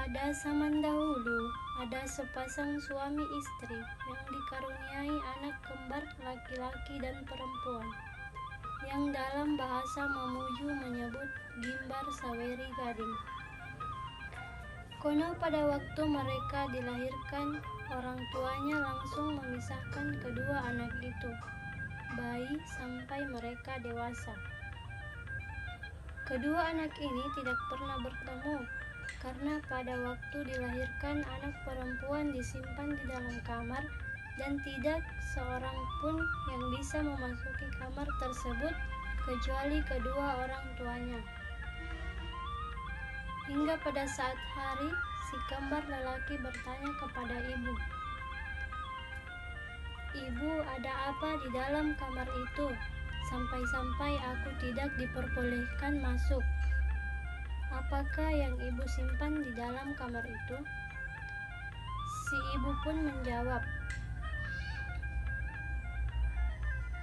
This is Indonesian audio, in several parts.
Pada zaman dahulu, ada sepasang suami istri yang dikaruniai anak kembar laki-laki dan perempuan, yang dalam bahasa Mamuju menyebut Gimbar Saweri Gading. Konon pada waktu mereka dilahirkan, orang tuanya langsung memisahkan kedua anak itu, bayi sampai mereka dewasa. Kedua anak ini tidak pernah bertemu, karena pada waktu dilahirkan anak perempuan disimpan di dalam kamar dan tidak seorang pun yang bisa memasuki kamar tersebut kecuali kedua orang tuanya. Hingga pada saat hari, si kembar lelaki bertanya kepada ibu, "Ibu, ada apa di dalam kamar itu? Sampai-sampai aku tidak diperbolehkan masuk. Apakah yang ibu simpan di dalam kamar itu?" Si ibu pun menjawab,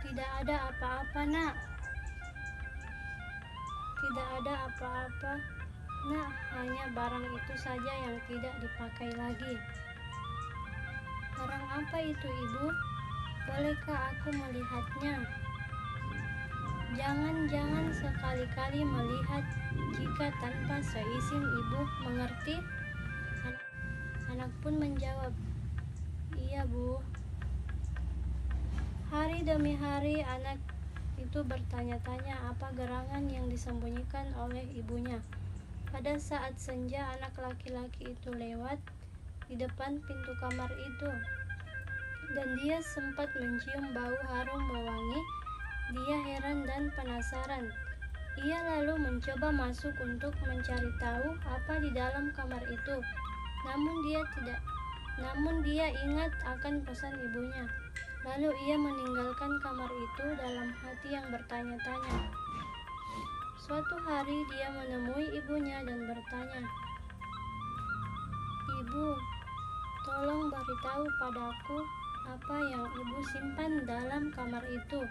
"Tidak ada apa-apa, Nak. Tidak ada apa-apa, Nak. Hanya barang itu saja yang tidak dipakai lagi." "Barang apa itu, Ibu? Bolehkah aku melihatnya?" "Jangan sekali-kali melihat jika tanpa seizin ibu, mengerti?" Anak pun menjawab, "Iya, Bu." Hari demi hari anak itu bertanya-tanya apa gerangan yang disembunyikan oleh ibunya. Pada saat senja, anak laki-laki itu lewat di depan pintu kamar itu, dan dia sempat mencium bau harum mewangi. Dia heran dan penasaran. Ia lalu mencoba masuk untuk mencari tahu apa di dalam kamar itu. Namun dia ingat akan pesan ibunya. Lalu ia meninggalkan kamar itu dalam hati yang bertanya-tanya. Suatu hari dia menemui ibunya dan bertanya, "Ibu, tolong beritahu padaku apa yang ibu simpan dalam kamar itu."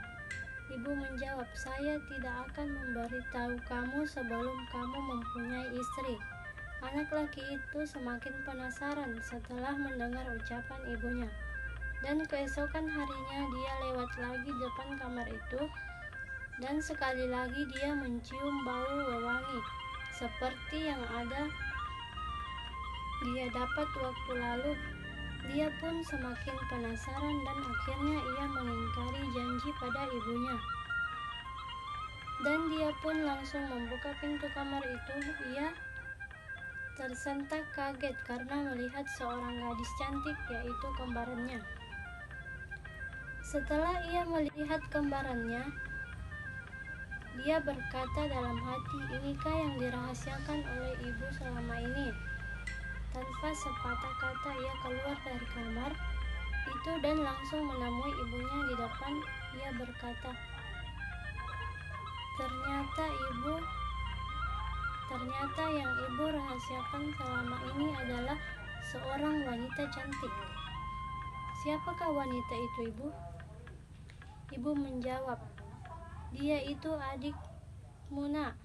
Ibu menjawab, "Saya tidak akan memberitahu kamu sebelum kamu mempunyai istri." Anak laki itu semakin penasaran setelah mendengar ucapan ibunya. Dan keesokan harinya dia lewat lagi depan kamar itu, dan sekali lagi dia mencium bau wewangi seperti yang dia dapat waktu lalu. Dia pun semakin penasaran dan akhirnya ia mengingkari janji pada ibunya. Dan dia pun langsung membuka pintu kamar itu. Ia tersentak kaget karena melihat seorang gadis cantik, yaitu kembarannya. Setelah ia melihat kembarannya, dia berkata dalam hati, "Inikah yang dirahasiakan oleh ibu selama ini?" Tanpa sepatah kata ia keluar dari kamar itu dan langsung menemui ibunya di depan. Ia berkata, Ternyata yang ibu rahasiakan selama ini adalah seorang wanita cantik." "Siapakah wanita itu, Ibu?" Ibu menjawab, "Dia itu adikmu, Nak,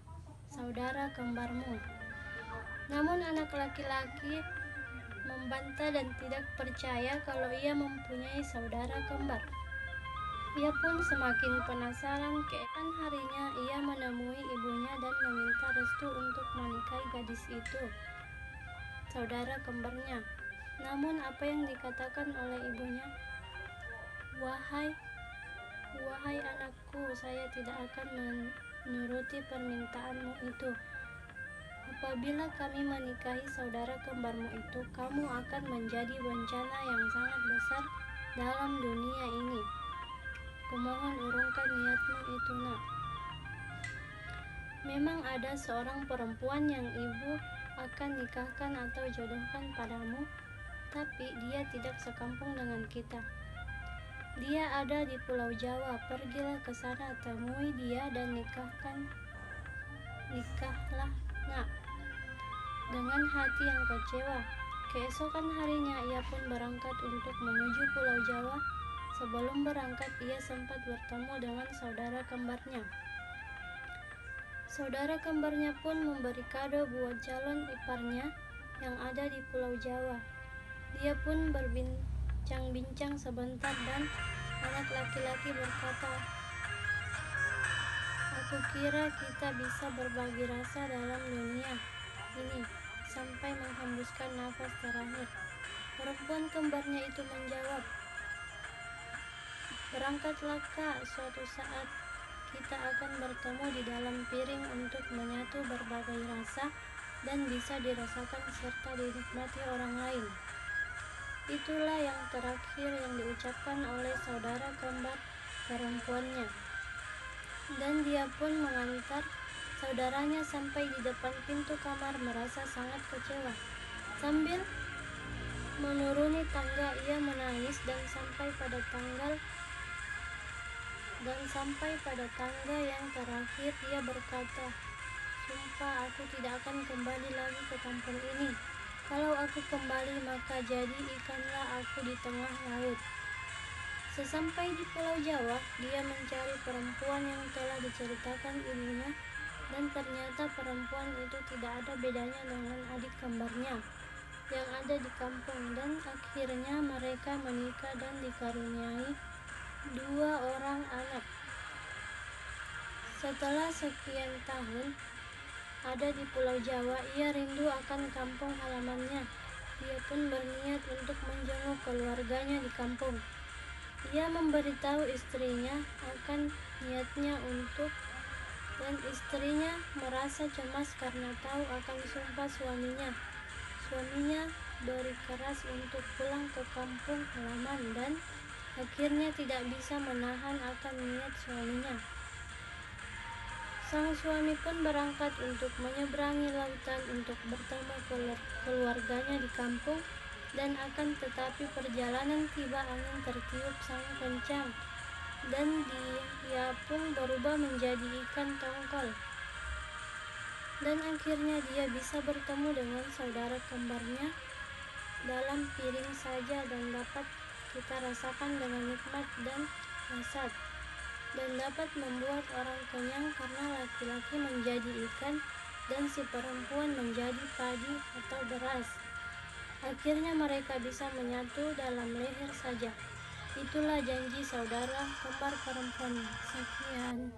saudara kembarmu." Namun anak laki-laki membantah dan tidak percaya kalau ia mempunyai saudara kembar. Ia pun semakin penasaran. Keesokan harinya ia menemui ibunya dan meminta restu untuk menikahi gadis itu, saudara kembarnya. Namun apa yang dikatakan oleh ibunya? Wahai anakku, saya tidak akan menuruti permintaanmu itu. Apabila kami menikahi saudara kembarmu itu, kamu akan menjadi bencana yang sangat besar dalam dunia ini. Kumohon urungkan niatmu itu, Nak. Memang ada seorang perempuan yang ibu akan nikahkan atau jodohkan padamu, tapi dia tidak sekampung dengan kita. Dia ada di Pulau Jawa. Pergilah ke sana, temui dia dan nikahlah, Nak." Dengan hati yang kecewa, keesokan harinya ia pun berangkat untuk menuju Pulau Jawa. Sebelum berangkat, ia sempat bertemu dengan saudara kembarnya. Saudara kembarnya pun memberi kado buat calon iparnya. yang ada di Pulau Jawa. Dia pun berbincang-bincang sebentar dan anak laki-laki berkata, "Aku kira kita bisa berbagi rasa dalam dunia ini," sampai menghembuskan nafas terakhir. Perempuan kembarnya itu menjawab, "Berangkatlah Kak, suatu saat kita akan bertemu di dalam piring untuk menyatu berbagai rasa dan bisa dirasakan serta dinikmati orang lain." Itulah yang terakhir yang diucapkan oleh saudara kembar perempuannya. Dan dia pun mengantar saudaranya sampai di depan pintu kamar merasa sangat kecewa. Sambil menuruni tangga ia menangis dan sampai pada tangga yang terakhir ia berkata, "Sumpah aku tidak akan kembali lagi ke kampung ini. Kalau aku kembali maka jadi ikanlah aku di tengah laut." Sesampai di Pulau Jawa, dia mencari perempuan yang telah diceritakan ibunya, dan ternyata perempuan itu tidak ada bedanya dengan adik kembarnya yang ada di kampung, dan akhirnya mereka menikah dan dikaruniai 2 orang anak. Setelah sekian tahun ada di Pulau Jawa, ia rindu akan kampung halamannya. Dia pun berniat untuk menjenguk keluarganya di kampung. Ia memberitahu istrinya akan niatnya dan istrinya merasa cemas karena tahu akan sumpah suaminya. Suaminya berikeras untuk pulang ke kampung halaman dan akhirnya tidak bisa menahan akan niat suaminya. Sang suami pun berangkat untuk menyeberangi lautan untuk bertemu keluarganya di kampung, dan akan tetapi perjalanan tiba angin tertiup sangat kencang dan dia pun berubah menjadi ikan tongkol. Dan akhirnya dia bisa bertemu dengan saudara kembarnya dalam piring saja dan dapat kita rasakan dengan nikmat dan lezat, dan dapat membuat orang kenyang karena laki-laki menjadi ikan dan si perempuan menjadi padi atau beras. Akhirnya mereka bisa menyatu dalam leher saja. Itulah janji saudara kembar perempuannya. Sekian.